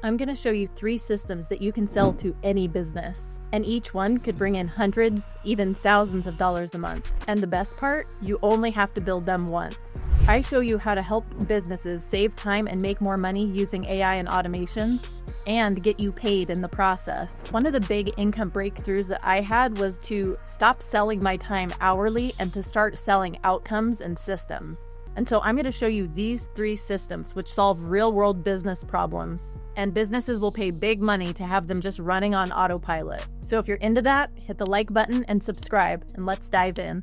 I'm going to show you 3 systems that you can sell to any business, and each one could bring in hundreds, even thousands of dollars a month. And the best part, you only have to build them once. I show you how to help businesses save time and make more money using AI and automations, and get you paid in the process. One of the big income breakthroughs that I had was to stop selling my time hourly and to start selling outcomes and systems. And so I'm going to show you these 3 systems which solve real-world business problems. And businesses will pay big money to have them just running on autopilot. So if you're into that, hit the like button and subscribe, and let's dive in.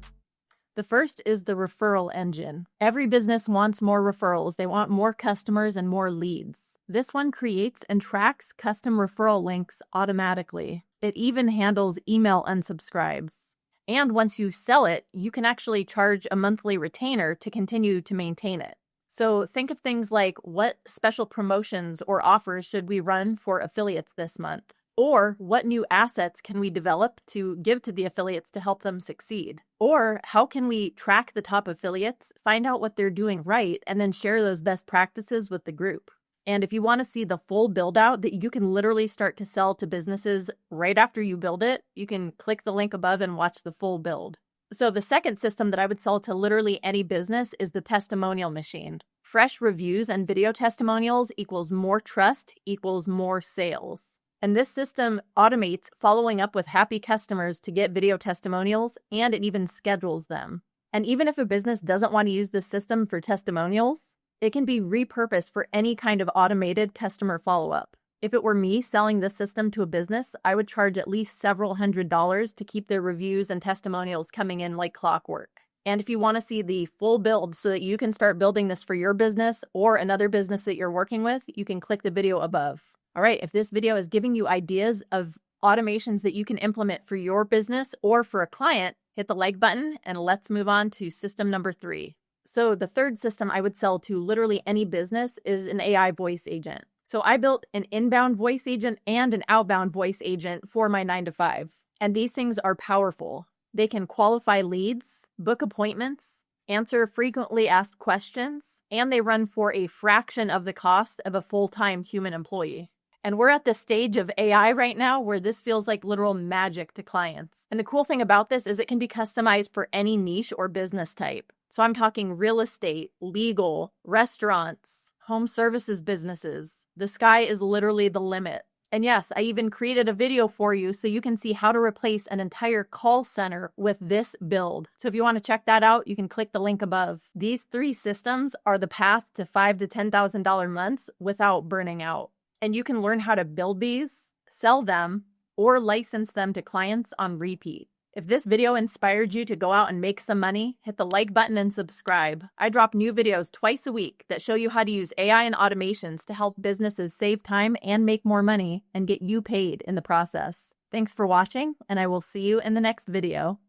The first is the Referral Engine. Every business wants more referrals. They want more customers and more leads. This one creates and tracks custom referral links automatically. It even handles email unsubscribes. And once you sell it, you can actually charge a monthly retainer to continue to maintain it. So think of things like, what special promotions or offers should we run for affiliates this month? Or what new assets can we develop to give to the affiliates to help them succeed? Or how can we track the top affiliates, find out what they're doing right, and then share those best practices with the group? And if you want to see the full build out that you can literally start to sell to businesses right after you build it, you can click the link above and watch the full build. So the second system that I would sell to literally any business is the Testimonial Machine. Fresh reviews and video testimonials equals more trust equals more sales. And this system automates following up with happy customers to get video testimonials, and it even schedules them. And even if a business doesn't want to use this system for testimonials, it can be repurposed for any kind of automated customer follow-up. If it were me selling this system to a business, I would charge at least several $100s to keep their reviews and testimonials coming in like clockwork. And if you want to see the full build so that you can start building this for your business or another business that you're working with, you can click the video above. All right, if this video is giving you ideas of automations that you can implement for your business or for a client, hit the like button and let's move on to system number 3. So the third system I would sell to literally any business is an AI voice agent. So I built an inbound voice agent and an outbound voice agent for my 9-to-5. And these things are powerful. They can qualify leads, book appointments, answer frequently asked questions, and they run for a fraction of the cost of a full-time human employee. And we're at the stage of AI right now where this feels like literal magic to clients. And the cool thing about this is it can be customized for any niche or business type. So I'm talking real estate, legal, restaurants, home services businesses. The sky is literally the limit. And yes, I even created a video for you so you can see how to replace an entire call center with this build. So if you want to check that out, you can click the link above. These 3 systems are the path to $5,000 to $10,000 months without burning out. And you can learn how to build these, sell them, or license them to clients on repeat. If this video inspired you to go out and make some money, hit the like button and subscribe. I drop new videos twice a week that show you how to use AI and automations to help businesses save time and make more money and get you paid in the process. Thanks for watching, and I will see you in the next video.